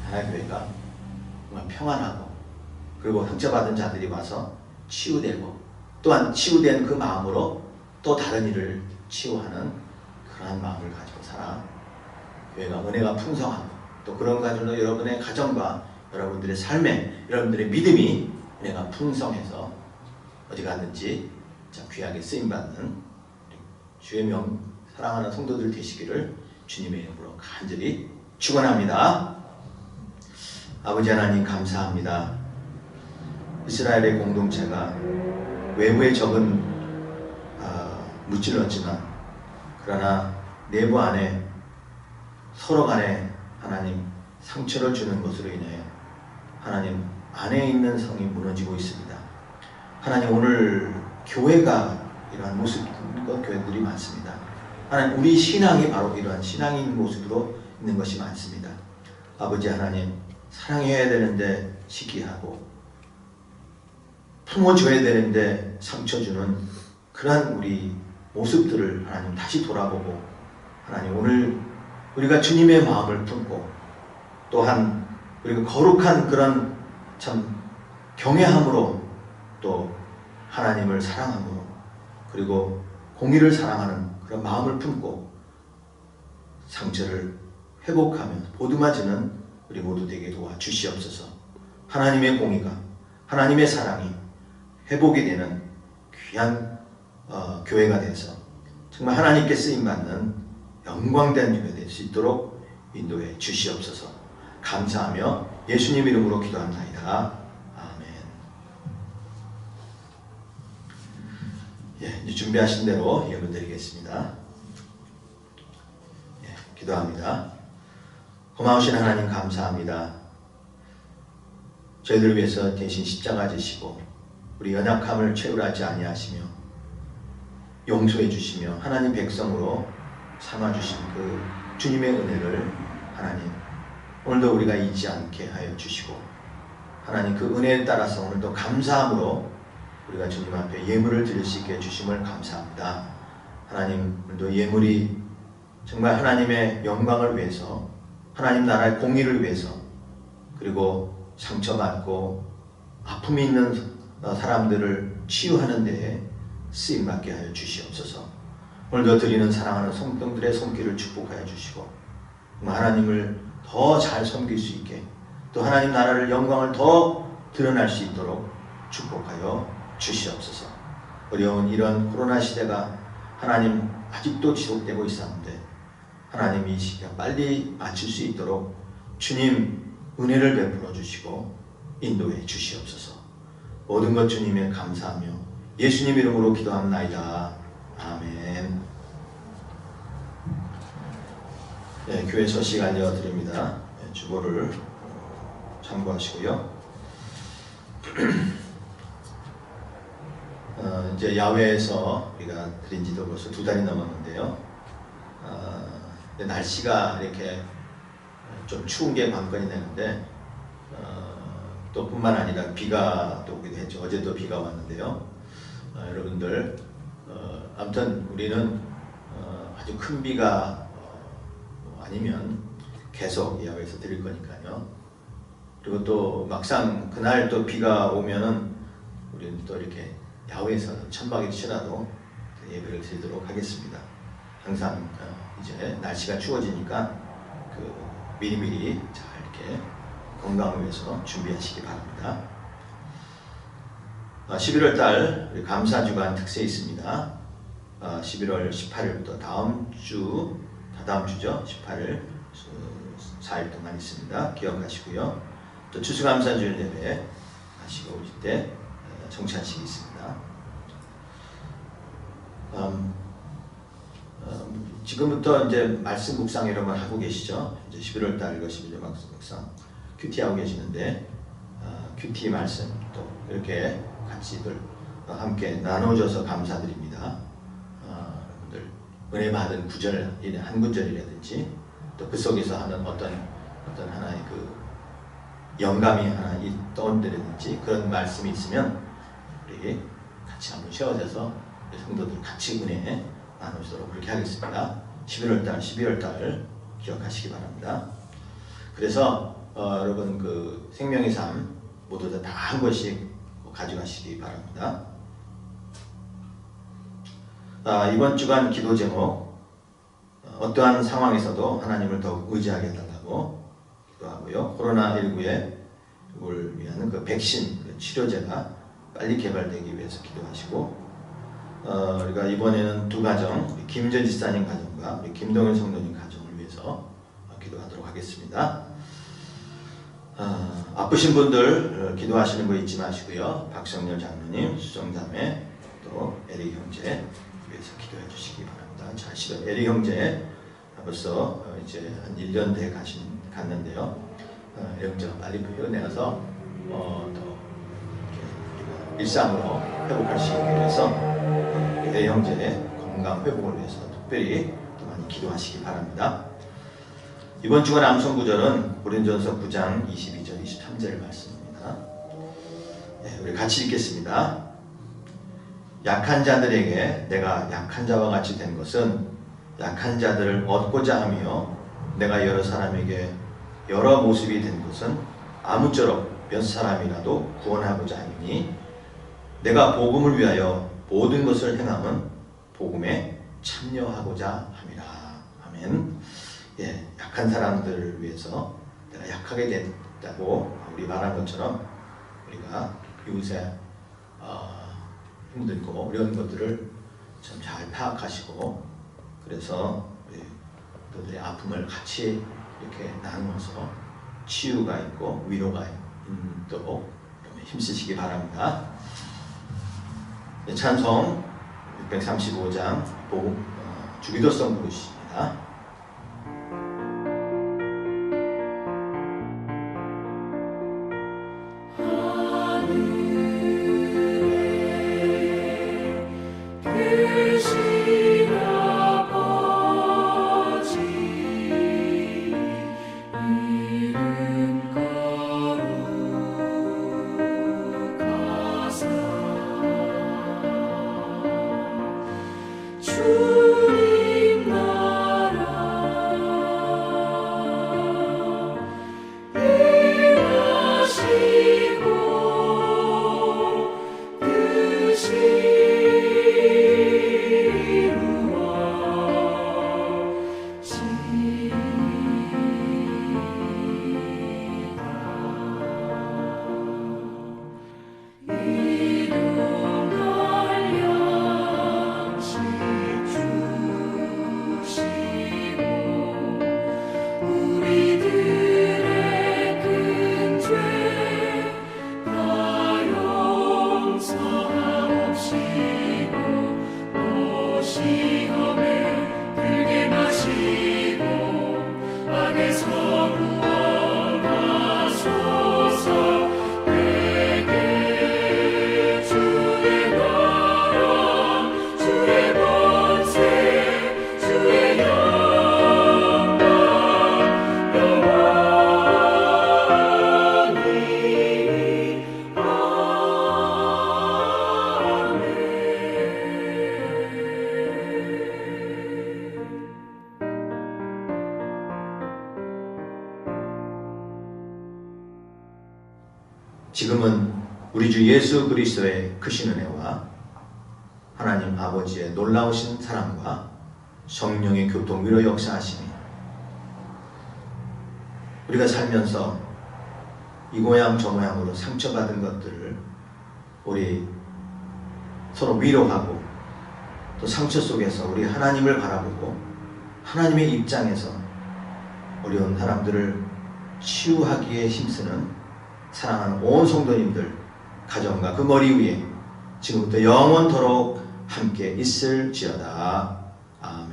하나교회가 정말 평안하고 그리고 상처받은 자들이 와서 치유되고 또한 치유된 그 마음으로 또 다른 일을 치유하는 그러한 마음을 가지고 살아 교회가 은혜가 풍성하고 또 그런 가지고 여러분의 가정과 여러분들의 삶에 여러분들의 믿음이 은혜가 풍성해서 어디 가든지 귀하게 쓰임받는 주의 명 사랑하는 성도들 되시기를 주님의 이름으로 간절히 축원합니다. 아버지 하나님 감사합니다. 이스라엘의 공동체가 외부의 적은 무찔렀지만 그러나 내부 안에 서로 간에 하나님 상처를 주는 것으로 인해 하나님 안에 있는 성이 무너지고 있습니다. 하나님, 오늘 교회가 이러한 모습인 교회들이 많습니다. 하나님, 우리 신앙이 바로 이러한 신앙인 모습으로 있는 것이 많습니다. 아버지 하나님, 사랑해야 되는데 시기하고 품어줘야 되는데 상처 주는 그러한 우리 모습들을 하나님 다시 돌아보고, 하나님 오늘 우리가 주님의 마음을 품고, 또한 우리가 거룩한 그런 참 경외함으로, 또 하나님을 사랑함으로, 그리고 공의를 사랑하는 그런 마음을 품고 상처를 회복하며 보듬어주는 우리 모두 되게 도와주시옵소서. 하나님의 공의가, 하나님의 사랑이 회복이 되는 귀한 교회가 돼서 정말 하나님께 쓰임받는 영광된 교회 될 수 있도록 인도해 주시옵소서. 감사하며 예수님 이름으로 기도합나이다. 아멘. 예, 이제 준비하신 대로 예물 드리겠습니다. 예, 기도합니다. 고마우신 하나님, 감사합니다. 저희들을 위해서 대신 십자가 지시고 우리 연약함을 채울하지 아니하시며 용서해 주시며 하나님 백성으로 삼아주신 그 주님의 은혜를 하나님 오늘도 우리가 잊지 않게 하여 주시고, 하나님 그 은혜에 따라서 오늘도 감사함으로 우리가 주님 앞에 예물을 드릴 수 있게 해주심을 감사합니다. 하나님, 오늘도 예물이 정말 하나님의 영광을 위해서, 하나님 나라의 공의를 위해서, 그리고 상처받고 아픔이 있는 사람들을 치유하는 데에 쓰임받게 하여 주시옵소서. 오늘도 드리는 사랑하는 성도들의 손길을 축복하여 주시고, 하나님을 더 잘 섬길 수 있게, 또 하나님 나라를 영광을 더 드러날 수 있도록 축복하여 주시옵소서. 어려운 이런 코로나 시대가 하나님 아직도 지속되고 있었는데, 하나님 이 시기가 빨리 마칠 수 있도록 주님 은혜를 베풀어 주시고 인도해 주시옵소서. 모든 것 주님에 감사하며 예수님 이름으로 기도합나이다. 아멘. 네, 교회 소식 알려드립니다. 네, 주보를 참고하시고요. 이제 야외에서 우리가 드린 지도 벌써 2달이 넘었는데요. 날씨가 이렇게 좀 추운 게 관건이 되는데, 또 뿐만 아니라 비가 또 오기도 했죠. 어제도 비가 왔는데요. 여러분들, 아무튼 우리는 아주 큰 비가 아니면 계속 야외에서 드릴 거니까요. 그리고 또 막상 그날 또 비가 오면은 우리는 또 이렇게 야외에서 천막이 치라도 예배를 드리도록 하겠습니다. 항상 이제 날씨가 추워지니까 그 미리미리 잘 이렇게 건강을 위해서 준비하시기 바랍니다. 11월 달 우리 감사주간 특세 있습니다. 11월 18일부터 다다음 주죠. 18일 4일 동안 있습니다. 기억하시고요. 또 추수감사주일 예배 하시고 오실 때 청찬식이 있습니다. 지금부터 이제 말씀 묵상 이런 걸 하고 계시죠. 이제 11월 달 이것이 이제 말씀 묵상 큐티 하고 계시는데, 큐티 말씀 또 이렇게 같이들 함께 나눠줘서 감사드립니다. 여러분들 은혜 받은 구절, 한 구절이라든지 또 그 속에서 하는 어떤 하나의 그 영감이 하나 떠온다든지 그런 말씀이 있으면 우리 같이 한번 세워져서 성도들 같이 은혜 나누도록 그렇게 하겠습니다. 11월 달, 12월 달 기억하시기 바랍니다. 그래서 여러분 그 생명의 삶 모두 다 한 권씩 가져가시기 바랍니다. 이번 주간 기도 제목, 어떠한 상황에서도 하나님을 더욱 의지하게 해달라고 기도하고요. 코로나19에 이걸 위한 그 백신 그 치료제가 빨리 개발되기 위해서 기도하시고, 우리가 이번에는 2가정, 김전 지사님 가정과 우리 김동현 성도님 가정을 위해서 기도하도록 하겠습니다. 아프신 분들 기도하시는 거 잊지 마시고요. 박성렬 장로님, 수정자매, 또 에릭 형제 위해서 기도해 주시기 바랍니다. 자, 에릭 형제 벌써 이제 한 1년 돼 갔는데요. 에릭 형제가 빨리 회원해서 더 일상으로 회복할 수 있게 해서 내 형제의 건강 회복을 위해서 특별히 또 많이 기도하시기 바랍니다. 이번 주간 암송 구절은 고린도전서 9장 22절 23절 말씀입니다. 네, 우리 같이 읽겠습니다. 약한 자들에게 내가 약한 자와 같이 된 것은 약한 자들을 얻고자 하며 내가 여러 사람에게 여러 모습이 된 것은 아무쪼록 몇 사람이라도 구원하고자 하니 내가 복음을 위하여 모든 것을 행함은 복음에 참여하고자 함이라. 아멘. 예, 약한 사람들을 위해서 내가 약하게 됐다고 우리 말한 것처럼 우리가 이웃의 힘들고 어려운 것들을 참 잘 파악하시고 그래서 그들의 아픔을 같이 이렇게 나누어서 치유가 있고 위로가 있도록 힘쓰시기 바랍니다. 네, 찬송 635장 주기도성 부르십니다. 주님 나라 일하시고 뜻이 지금은 우리 주 예수 그리스도의 크신 은혜와 하나님 아버지의 놀라우신 사랑과 성령의 교통 위로 역사하시니 우리가 살면서 이 모양 저 모양으로 상처받은 것들을 우리 서로 위로하고 또 상처 속에서 우리 하나님을 바라보고 하나님의 입장에서 어려운 사람들을 치유하기에 힘쓰는 사랑하는 온 성도님들 가정과 그 머리 위에 지금부터 영원토록 함께 있을지어다. 아멘.